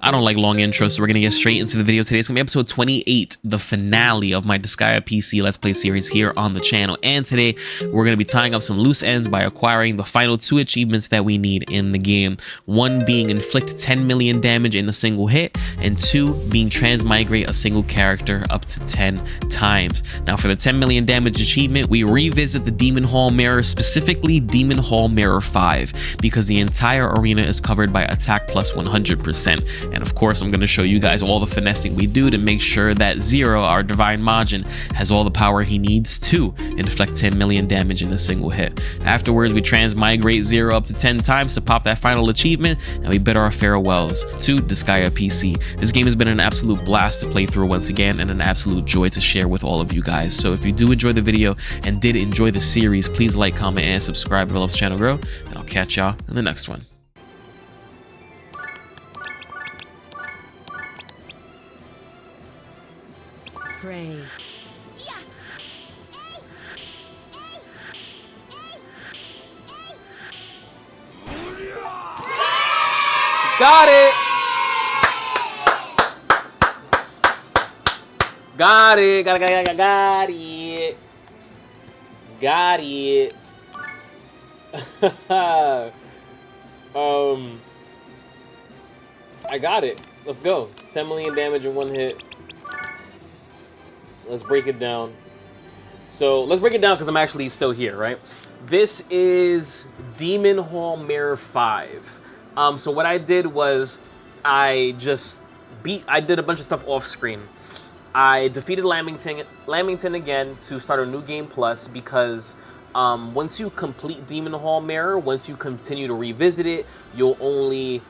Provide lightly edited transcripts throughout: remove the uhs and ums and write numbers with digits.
I don't like long intros, so we're gonna get straight into the video today. It's gonna be episode 28, the finale of my Disgaea PC Let's Play series here on the channel. And today, we're gonna be tying up some loose ends by acquiring the final 2 achievements that we need in the game. 1 being inflict 10 million damage in a single hit, and 2 being transmigrate a single character up to 10 times. Now for the 10 million damage achievement, we revisit the Demon Hall Mirror, specifically Demon Hall Mirror 5, because the entire arena is covered by attack plus 100%. And of course, I'm going to show you guys all the finessing we do to make sure that Zero, our Divine Majin, has all the power he needs to inflict 10 million damage in a single hit. Afterwards, we transmigrate Zero up to 10 times to pop that final achievement, and we bid our farewells to Disgaea PC. This game has been an absolute blast to play through once again, and an absolute joy to share with all of you guys. So if you do enjoy the video and did enjoy the series, please like, comment, and subscribe. It helps the channel grow, and I'll catch y'all in the next one. Pray. Got it! Got it! Got it! Got it! I got it. Let's go. 10 million damage in 1 hit. Let's break it down. So let's break it down because I'm actually still here, right? This is Demon Hall Mirror 5. So what I did was I did a bunch of stuff off screen. I defeated Lamington again to start a new game plus because once you complete Demon Hall Mirror, once you continue to revisit it, you'll only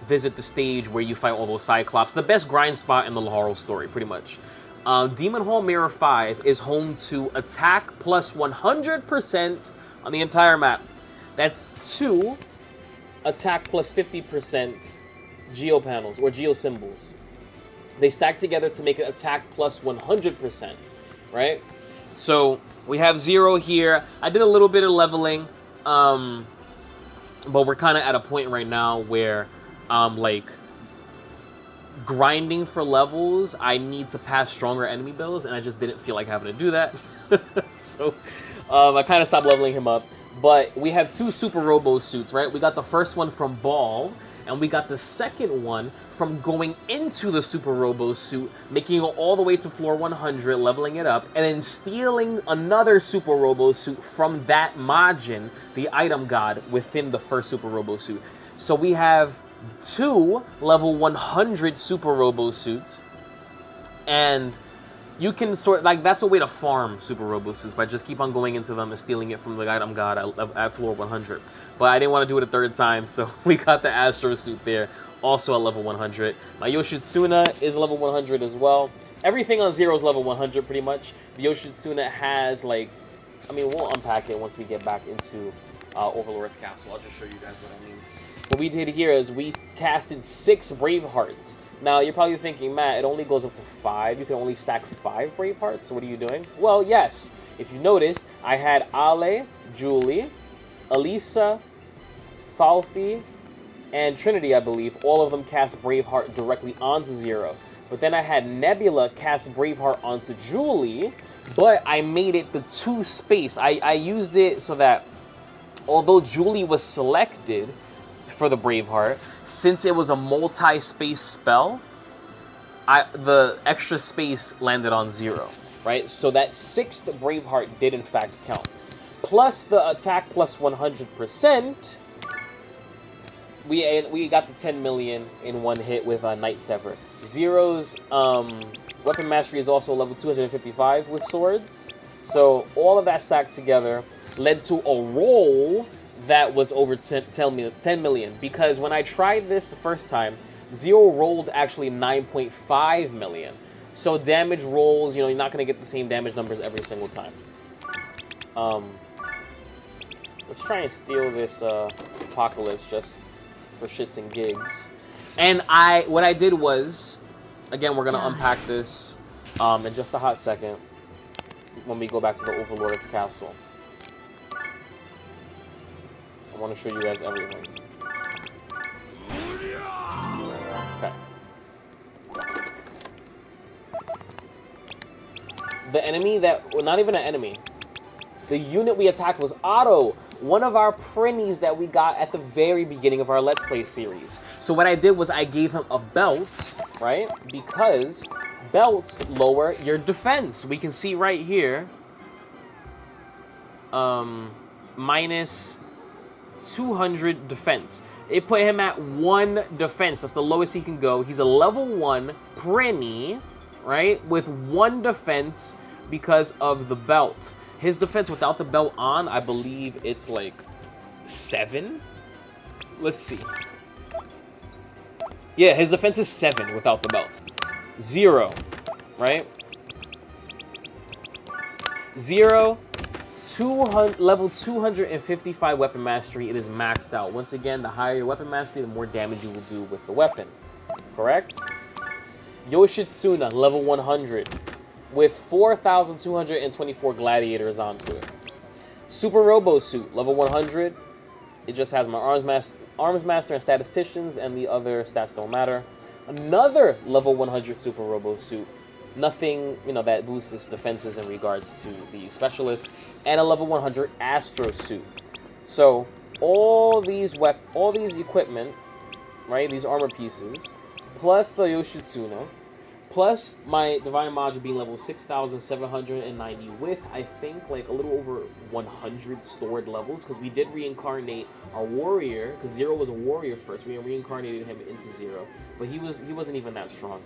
visit the stage where you fight all those Cyclops. The best grind spot in the Laharo story, pretty much. Demon Hall Mirror 5 is home to attack plus 100% on the entire map. That's 2 attack plus 50% geo panels or geo symbols. They stack together to make it attack plus 100%, right? So we have Zero here. I did a little bit of leveling, but we're kind of at a point right now where like grinding for levels, I need to pass stronger enemy builds, and I just didn't feel like having to do that. So I kind of stopped leveling him up. But we have 2 Super Robo suits, right? We got the first one from Ball, and we got the second one from going into the Super Robo suit, making it all the way to floor 100, leveling it up, and then stealing another Super Robo suit from that Majin, the item god, within the first Super Robo suit. So we have 2 level 100 Super Robo suits, and you can that's a way to farm Super Robo suits, by just keep on going into them and stealing it from the item god at floor 100. But I didn't want to do it a 3rd time, so we got the Astro suit there, also at level 100. My Yoshitsuna is level 100 as well. Everything on Zero is level 100 pretty much. The Yoshitsuna has we'll unpack it once we get back into Overlord's Castle. I'll just show you guys what I mean. What we did here is we casted 6 Bravehearts. Now, you're probably thinking, Matt, it only goes up to 5. You can only stack 5 Bravehearts, so what are you doing? Well, yes. If you notice, I had Ale, Julie, Elisa, Falfi, and Trinity, I believe. All of them cast Braveheart directly onto Zero. But then I had Nebula cast Braveheart onto Julie, but I made it the 2 space. I used it so that although Julie was selected for the Braveheart, since it was a multi-space spell, the extra space landed on Zero, right? So that 6th Braveheart did in fact count. Plus the attack plus 100%, we got the 10 million in 1 hit with Night Sever. Zero's weapon mastery is also level 255 with swords. So all of that stacked together led to a roll that was over 10 million, because when I tried this the first time, Zero rolled actually 9.5 million. So damage rolls, you're not going to get the same damage numbers every single time. Let's try and steal this Apocalypse just for shits and gigs. And what I did was, again, we're going to unpack this in just a hot second when we go back to the Overlord's Castle. I want to show you guys everything. Okay. The enemy that... Well, not even an enemy. The unit we attacked was Otto, one of our prinnies that we got at the very beginning of our Let's Play series. So what I did was I gave him a belt, right? Because belts lower your defense. We can see right here, minus 200 defense. It put him at 1 defense. That's the lowest he can go. He's a level 1 prinny, right? With 1 defense because of the belt. His defense without the belt on, I believe it's like 7. Let's see. Yeah, his defense is 7 without the belt. 0, right? 0, 200, level 255 weapon mastery. It is maxed out. Once again, the higher your weapon mastery, the more damage you will do with the weapon. Correct? Yoshitsuna, level 100. With 4,224 gladiators onto it. Super Robo Suit, level 100. It just has my arms master and statisticians, and the other stats don't matter. Another level 100 Super Robo Suit. Nothing, you know, that boosts its defenses in regards to the specialist. And a level 100 Astro Suit. So all these equipment, right? These armor pieces, plus the Yoshitsuna. Plus my Divine Module being level 6,790 with, I think, like a little over 100 stored levels. Because we did reincarnate our warrior. Because Zero was a warrior first. We reincarnated him into Zero. But he wasn't even that strong.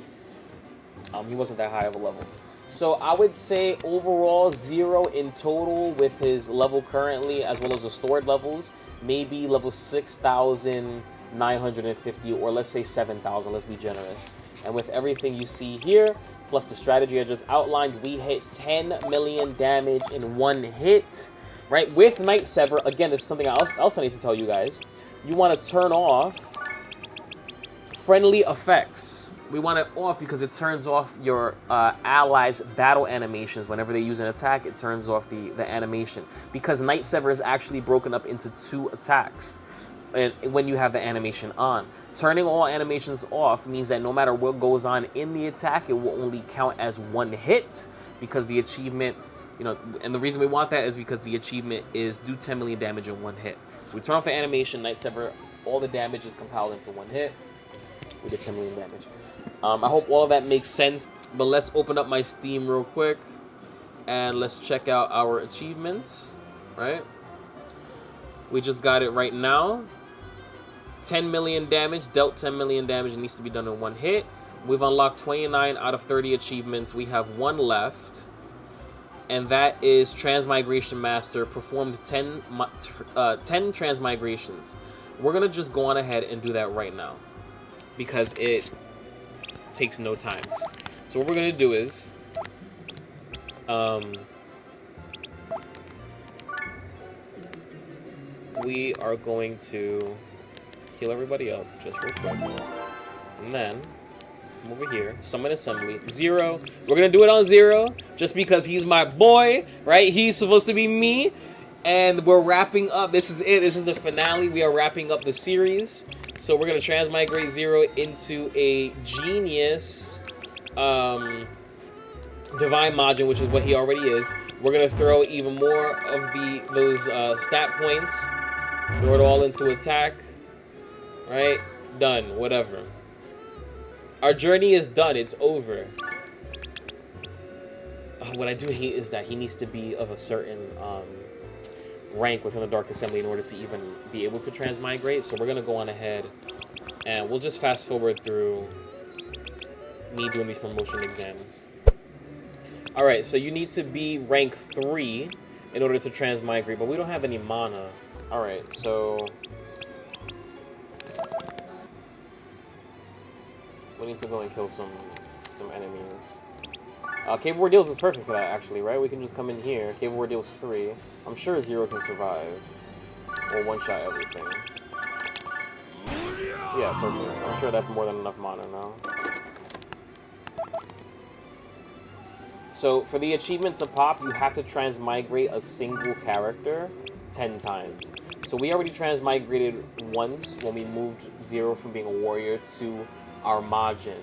He wasn't that high of a level. So I would say overall Zero in total with his level currently as well as the stored levels. Maybe level 6,950 or let's say 7,000. Let's be generous. And with everything you see here, plus the strategy I just outlined, we hit 10 million damage in 1 hit, right? With Night Sever, again, this is something else I need to tell you guys. You want to turn off friendly effects. We want it off because it turns off your allies' battle animations. Whenever they use an attack, it turns off the animation. Because Night Sever is actually broken up into 2 attacks. And when you have the animation on. Turning all animations off means that no matter what goes on in the attack, it will only count as 1 hit because the achievement, you know, and the reason we want that is because the achievement is do 10 million damage in 1 hit. So we turn off the animation, Night Sever, all the damage is compiled into 1 hit. We did 10 million damage. I hope all of that makes sense, but let's open up my Steam real quick and let's check out our achievements, right? We just got it right now. 10 million damage, dealt 10 million damage. It needs to be done in 1 hit. We've unlocked 29 out of 30 achievements. We have 1 left, and that is Transmigration Master. Performed 10 transmigrations. We're going to just go on ahead and do that right now because it takes no time. So what we're going to do is we are going to heal everybody up just real quick. And then, come over here, summon assembly. Zero. We're going to do it on Zero just because he's my boy, right? He's supposed to be me. And we're wrapping up. This is it. This is the finale. We are wrapping up the series. So we're going to transmigrate Zero into a genius Divine Module, which is what he already is. We're going to throw even more of those stat points. Throw it all into attack. Right? Done. Whatever. Our journey is done. It's over. What I do hate is that he needs to be of a certain rank within the Dark Assembly in order to even be able to transmigrate. So we're going to go on ahead and we'll just fast forward through me doing these promotion exams. Alright, so you need to be rank 3 in order to transmigrate, but we don't have any mana. Alright, so we need to go and kill some enemies. Cave War Deals is perfect for that, actually, right? We can just come in here. Cave War Deals 3. I'm sure Zero can survive. Or one-shot everything. Yeah, perfect. I'm sure that's more than enough mana now. So, for the achievement to pop, you have to transmigrate a single character 10 times. So we already transmigrated once when we moved Zero from being a warrior to our Majin.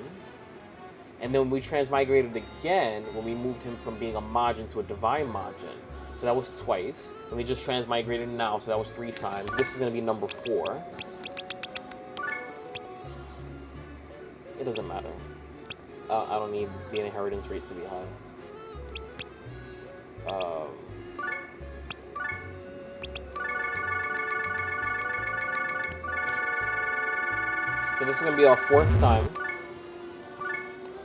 And then we transmigrated again when we moved him from being a Majin to a Divine Majin. So that was twice. And we just transmigrated now, so that was 3 times. This is going to be number 4. It doesn't matter. I don't need the inheritance rate to be high. So this is going to be our 4th time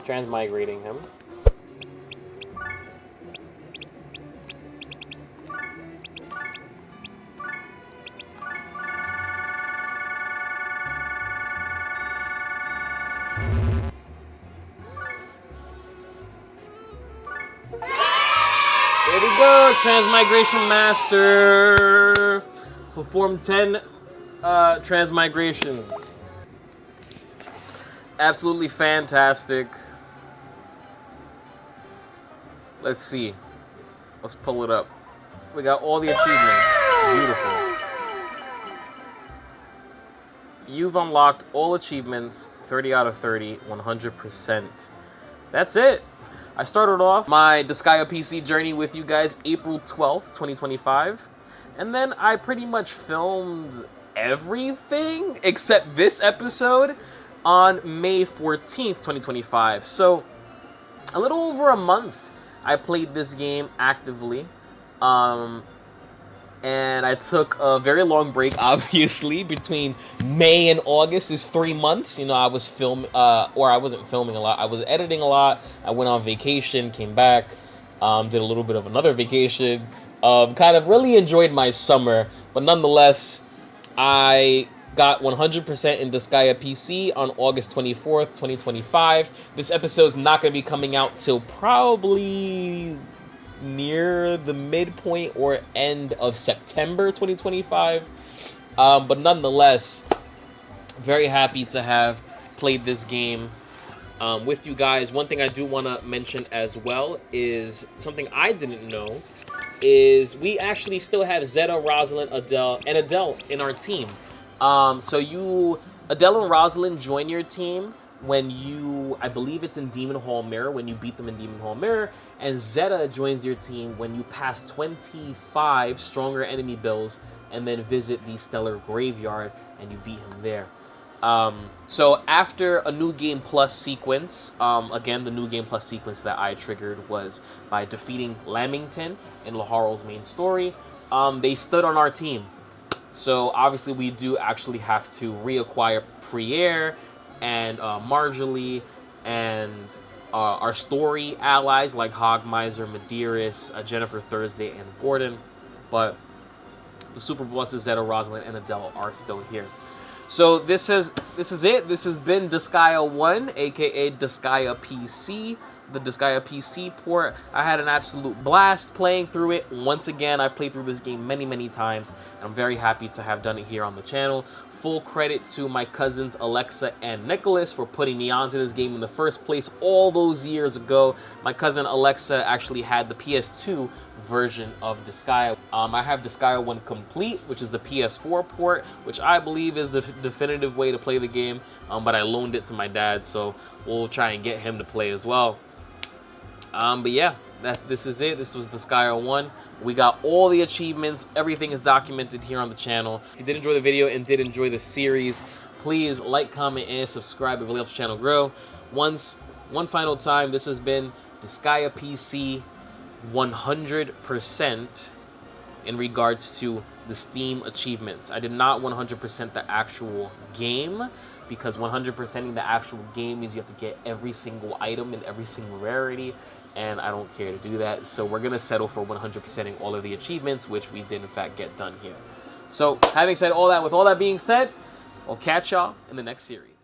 transmigrating him. There we go, Transmigration Master. Perform 10 transmigrations. Absolutely fantastic. Let's see. Let's pull it up. We got all the achievements. Beautiful. You've unlocked all achievements, 30 out of 30, 100%. That's it. I started off my Disgaea PC journey with you guys April 12th, 2025. And then I pretty much filmed everything except this episode on May 14th, 2025. So, a little over a month I played this game actively. And I took a very long break, obviously. Between May and August is 3 months. You know, I was I wasn't filming a lot. I was editing a lot. I went on vacation, came back, did a little bit of another vacation. Kind of really enjoyed my summer. But nonetheless, I got 100% in Disgaea PC on August 24th, 2025. This episode's not going to be coming out till probably near the midpoint or end of September 2025. But nonetheless, very happy to have played this game with you guys. One thing I do want to mention as well is something I didn't know is we actually still have Zeta, Rosalind, Adele in our team. So Adele and Rosalind join your team when I believe it's in Demon Hall Mirror, when you beat them in Demon Hall Mirror, and Zeta joins your team when you pass 25 stronger enemy bills and then visit the Stellar Graveyard and you beat him there. So after a New Game Plus sequence, again, the New Game Plus sequence that I triggered was by defeating Lamington in Laharl's main story. They stood on our team. So obviously we do actually have to reacquire Priere and Marjorie and our story allies like Hogmiser, Medeiros, Jennifer Thursday, and Gordon. But the super bosses Zeta, Rosalind, and Adele are still here. So this is it. This has been Disgaea 1, aka Disgaea PC, the Disgaea PC port. I had an absolute blast playing through it. Once again, I played through this game many, many times. And I'm very happy to have done it here on the channel. Full credit to my cousins Alexa and Nicholas for putting me onto this game in the first place all those years ago. My cousin Alexa actually had the PS2 version of Disgaea. I have Disgaea 1 Complete, which is the PS4 port, which I believe is the definitive way to play the game, but I loaned it to my dad, so we'll try and get him to play as well. But yeah, this is it. This was Disgaea 1. We got all the achievements. Everything is documented here on the channel. If you did enjoy the video and did enjoy the series, please like, comment, and subscribe. It really helps the channel grow. One final time, this has been Disgaea PC 100% in regards to the Steam achievements. I did not 100% the actual game, because 100%ing the actual game means you have to get every single item and every single rarity, and I don't care to do that. So we're going to settle for 100%ing all of the achievements, which we did in fact get done here. So having said all that, with all that being said, I'll catch y'all in the next series.